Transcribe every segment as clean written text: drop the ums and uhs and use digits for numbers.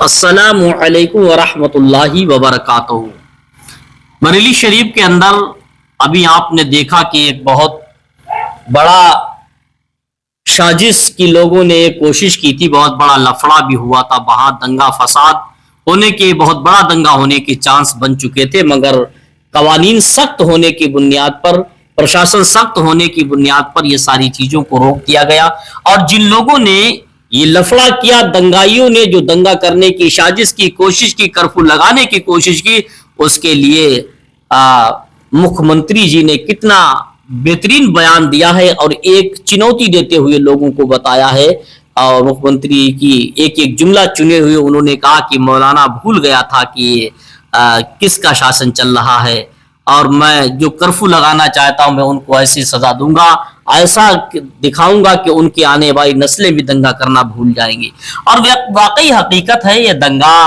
अस्सलाम वालेकुम वरहमतुल्लाहि वबरकातुहू। बरेली शरीफ के अंदर अभी आपने देखा कि एक बहुत बड़ा साजिश की लोगों ने कोशिश की थी, बहुत बड़ा लफड़ा भी हुआ था, वहां दंगा फसाद होने के, बहुत बड़ा दंगा होने के चांस बन चुके थे, मगर कवानीन सख्त होने की बुनियाद पर, प्रशासन सख्त होने की बुनियाद पर यह सारी चीजों को रोक दिया गया। और जिन लोगों ने ये लफड़ा किया, दंगाइयों ने जो दंगा करने की साजिश की कोशिश की, कर्फ्यू लगाने की कोशिश की, उसके लिए मुख्यमंत्री जी ने कितना बेहतरीन बयान दिया है और एक चुनौती देते हुए लोगों को बताया है। और मुख्यमंत्री की एक एक जुमला चुने हुए उन्होंने कहा कि मौलाना भूल गया था कि किसका शासन चल रहा है, और मैं जो कर्फ्यू लगाना चाहता हूं मैं उनको ऐसी सजा दूंगा, ऐसा दिखाऊंगा कि उनकी आने वाली नस्लें भी दंगा करना भूल जाएंगी। और वाकई हकीकत है, यह दंगा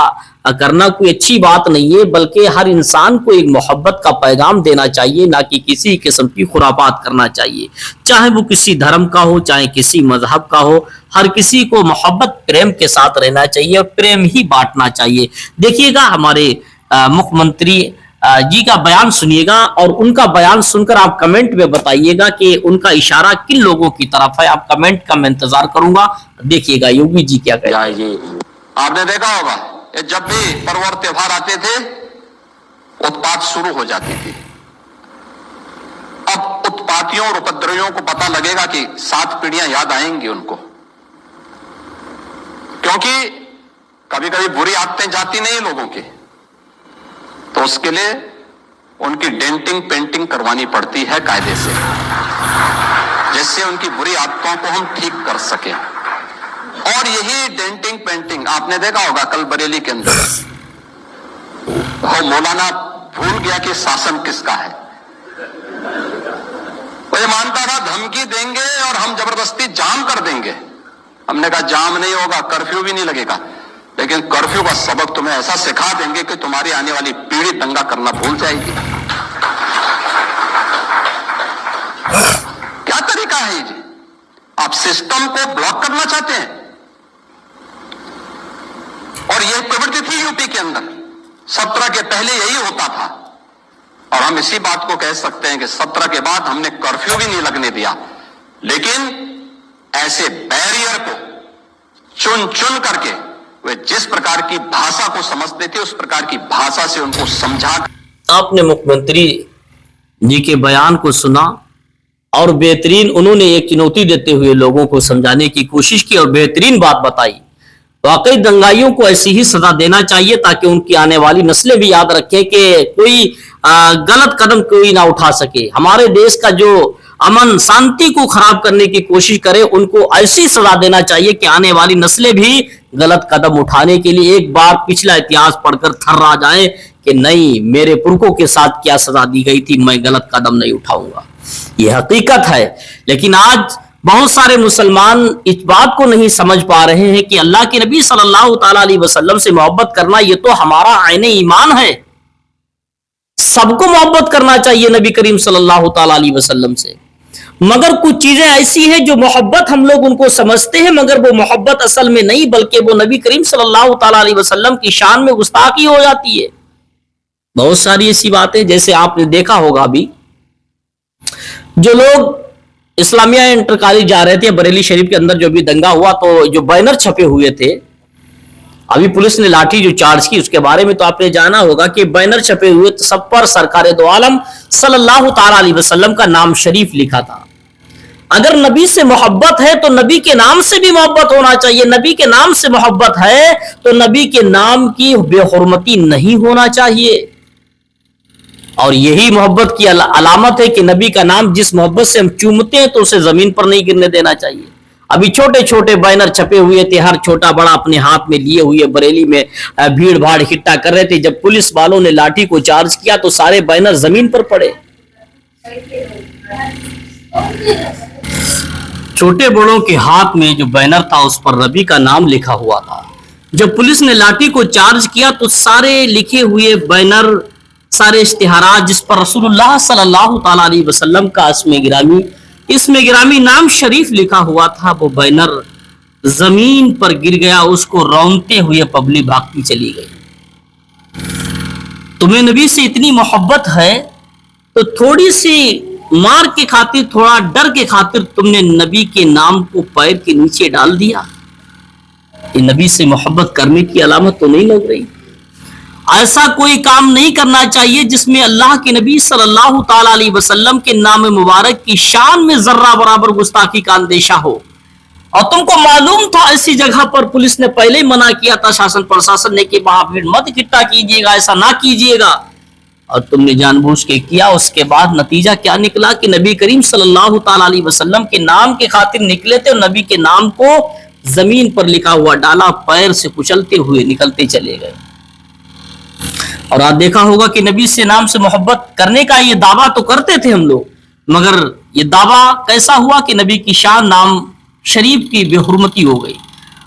करना कोई अच्छी बात नहीं है, बल्कि हर इंसान को एक मोहब्बत का पैगाम देना चाहिए, ना कि किसी किस्म की खुरापात करना चाहिए, चाहे वो किसी धर्म का हो, चाहे किसी मजहब का हो। हर किसी को मोहब्बत प्रेम के साथ रहना चाहिए और प्रेम ही बांटना चाहिए। देखिएगा, हमारे मुख्यमंत्री जी का बयान सुनिएगा और उनका बयान सुनकर आप कमेंट में बताइएगा कि उनका इशारा किन लोगों की तरफ है। आप कमेंट का मैं इंतजार करूंगा। देखिएगा योगी जी क्या कह रहे हैं। आपने देखा होगा, जब भी पर्व और त्योहार आते थे उत्पात शुरू हो जाती थी। अब उत्पातियों और उपद्रवियों को पता लगेगा कि 7 पीढ़ियां याद आएंगी उनको, क्योंकि कभी कभी बुरी आदतें जाती नहीं लोगों की, तो उसके लिए उनकी डेंटिंग पेंटिंग करवानी पड़ती है कायदे से, जिससे उनकी बुरी आदतों को हम ठीक कर सकें। और यही डेंटिंग पेंटिंग आपने देखा होगा कल बरेली के अंदर, मौलाना भूल गया कि शासन किसका है। वो ये मानता था धमकी देंगे और हम जबरदस्ती जाम कर देंगे। हमने कहा जाम नहीं होगा, कर्फ्यू भी नहीं लगेगा, लेकिन कर्फ्यू का सबक तुम्हें ऐसा सिखा देंगे कि तुम्हारी आने वाली पीढ़ी दंगा करना भूल जाएगी। क्या तरीका है ये? आप सिस्टम को ब्लॉक करना चाहते हैं, और यह प्रवृत्ति थी यूपी के अंदर। 17 के पहले यही होता था, और हम इसी बात को कह सकते हैं कि 17 के बाद हमने कर्फ्यू भी नहीं लगने दिया, लेकिन ऐसे बैरियर को चुन चुन करके वे जिस प्रकार की भाषा को समझते थे उस प्रकार की भाषा से उनको समझा। आपने मुख्यमंत्री जी के बयान को सुना और बेहतरीन उन्होंने एक चुनौती देते हुए लोगों को समझाने की कोशिश की और बेहतरीन बात बताई। वाकई दंगाइयों को ऐसी ही सजा देना चाहिए ताकि उनकी आने वाली नस्लें भी याद रखें कि कोई गलत कदम कोई ना उठा सके। हमारे देश का जो अमन शांति को खराब करने की कोशिश करे, उनको ऐसी सजा देना चाहिए कि आने वाली नस्लें भी गलत कदम उठाने के लिए एक बार पिछला इतिहास पढ़कर थर्रा जाए कि नहीं, मेरे पुरखों के साथ क्या सजा दी गई थी, मैं गलत कदम नहीं उठाऊंगा। यह हकीकत है। लेकिन आज बहुत सारे मुसलमान इस बात को नहीं समझ पा रहे हैं कि अल्लाह के नबी सल्लल्लाहु ताला अलैहि वसल्लम से मोहब्बत करना ये तो हमारा आईने ईमान है। सबको मोहब्बत करना चाहिए नबी करीम सल्लल्लाहु ताला अलैहि वसल्लम से, मगर कुछ चीजें ऐसी हैं जो मोहब्बत हम लोग उनको समझते हैं, मगर वो मोहब्बत असल में नहीं, बल्कि वो नबी करीम सल्लल्लाहु ताला अलैहि वसल्लम की शान में गुस्ताखी हो जाती है। बहुत सारी ऐसी बातें, जैसे आपने देखा होगा अभी जो लोग इस्लामिया इंटर कॉलेज जा रहे थे बरेली शरीफ के अंदर, जो भी दंगा हुआ, तो जो बैनर छपे हुए थे, अभी पुलिस ने लाठी जो चार्ज की उसके बारे में तो आपने जाना होगा कि बैनर छपे हुए तो सब पर सरकार दो आलम सल्लल्लाहु ताला अलैहि वसल्लम का नाम शरीफ लिखा था। अगर नबी से मोहब्बत है तो नबी के नाम से भी मोहब्बत होना चाहिए। नबी के नाम से मोहब्बत है तो नबी के नाम की बेहुरमती नहीं होना चाहिए। और यही मोहब्बत की अलामत है कि नबी का नाम जिस मोहब्बत से हम चूमते हैं तो उसे जमीन पर नहीं गिरने देना चाहिए। अभी छोटे छोटे बैनर छपे हुए थे, हर छोटा बड़ा अपने हाथ में लिए हुए बरेली में भीड़ भाड़ इकट्ठा कर रहे थे। जब पुलिस वालों ने लाठी को चार्ज किया तो सारे बैनर जमीन पर पड़े। छोटे बड़ों के हाथ में जो बैनर था उस पर नबी का नाम लिखा हुआ था। जब पुलिस ने लाठी को चार्ज किया तो सारे लिखे हुए बैनर, सारे इश्तिहारात जिस पर रसूलुल्लाह सल्लल्लाहु ताला अलैहि वसल्लम का इसमें गिरामी नाम शरीफ लिखा हुआ था, वो बैनर زمین پر گر گیا, اس کو رونتے ہوئے پبلک بھاگتی چلی گئی. تمہیں نبی سے اتنی محبت ہے تو تھوڑی سی مار کے خاطر, تھوڑا ڈر کے خاطر تم نے نبی کے نام کو پیر کے نیچے ڈال دیا. یہ نبی سے محبت کرنے کی علامت تو نہیں لگ رہی. ایسا کوئی کام نہیں کرنا چاہیے جس میں اللہ کے نبی صلی اللہ تعالی علیہ وسلم کے نام مبارک کی شان میں ذرہ برابر گستاخی کا اندیشہ ہو. اور تم کو معلوم تھا ایسی جگہ پر پولیس نے پہلے ہی منع کیا تھا, شاسن پرشاسن نے, کہ وہاں بھیڑ مت اکٹھا کیجیے گا, ایسا نہ کیجیے گا, اور تم نے جان بوجھ کے کیا. اس کے بعد نتیجہ کیا نکلا کہ نبی کریم صلی اللہ تعالی علیہ وسلم کے نام کے خاطر نکلے تھے اور نبی کے نام کو زمین پر لکھا ہوا ڈالا, پیر سے کچلتے ہوئے نکلتے چلے گئے. اور آپ دیکھا ہوگا کہ نبی سے نام سے محبت کرنے کا یہ دعویٰ تو کرتے تھے ہم لوگ, مگر یہ دعویٰ کیسا ہوا کہ نبی کی شان نام شریف کی بے حرمتی ہو گئی.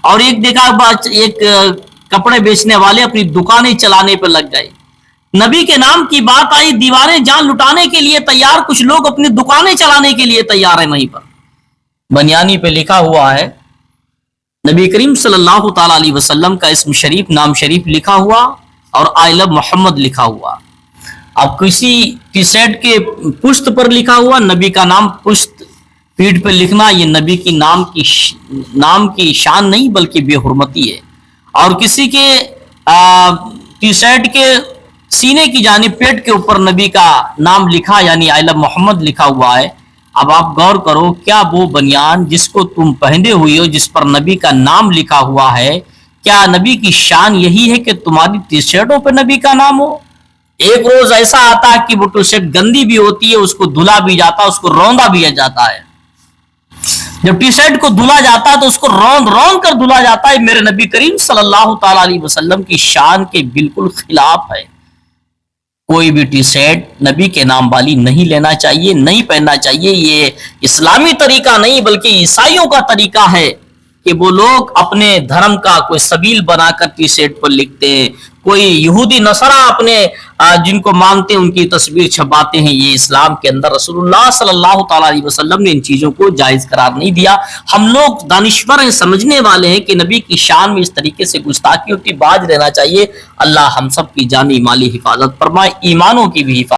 اور ایک دیکھا ایک کپڑے بیچنے والے اپنی دکانیں چلانے پر لگ گئے. نبی کے نام کی بات آئی, دیواریں جان لٹانے کے لیے تیار, کچھ لوگ اپنی دکانیں چلانے کے لیے تیار ہیں. وہیں پر بنیانی پہ لکھا ہوا ہے نبی کریم صلی اللہ تعالی علیہ وسلم کا اسم شریف, نام شریف لکھا ہوا اور آئی لو محمد لکھا ہوا. اب کسی ٹی شرٹ کے پشت پر لکھا ہوا نبی کا نام, پشت پیٹھ پہ لکھنا یہ نبی کی نام کی شان نہیں بلکہ بے حرمتی ہے. اور کسی کے ٹی شرٹ کے سینے کی جانب پیٹ کے اوپر نبی کا نام لکھا یعنی آئی لو محمد لکھا ہوا ہے. اب آپ غور کرو, کیا وہ بنیان جس کو تم پہنے ہوئی ہو جس پر نبی کا نام لکھا ہوا ہے, کیا نبی کی شان یہی ہے کہ تمہاری ٹی شرٹوں پہ نبی کا نام ہو؟ ایک روز ایسا آتا ہے کہ وہ ٹی شرٹ گندی بھی ہوتی ہے, اس کو دھلا بھی جاتا ہے, اس کو روندا بھی جاتا ہے. جب ٹی شرٹ کو دھلا جاتا ہے تو اس کو روند کر دھلا جاتا ہے. میرے نبی کریم صلی اللہ تعالی علیہ وسلم کی شان کے بالکل خلاف ہے. کوئی بھی ٹی شرٹ نبی کے نام والی نہیں لینا چاہیے, نہیں پہننا چاہیے. یہ اسلامی طریقہ نہیں بلکہ عیسائیوں کا طریقہ ہے کہ وہ لوگ اپنے دھرم کا کوئی سبیل بنا کر ٹی شرٹ پر لکھتے ہیں. کوئی یہودی نصارہ اپنے جن کو مانتے ہیں ان کی تصویر چھپاتے ہیں. یہ اسلام کے اندر رسول اللہ صلی اللہ تعالی علیہ وسلم نے ان چیزوں کو جائز قرار نہیں دیا. ہم لوگ دانشور ہیں, سمجھنے والے ہیں کہ نبی کی شان میں اس طریقے سے گستاخی ہوتی, باز رہنا چاہیے. اللہ ہم سب کی جانی مالی حفاظت فرمائے, ایمانوں کی بھی حفاظت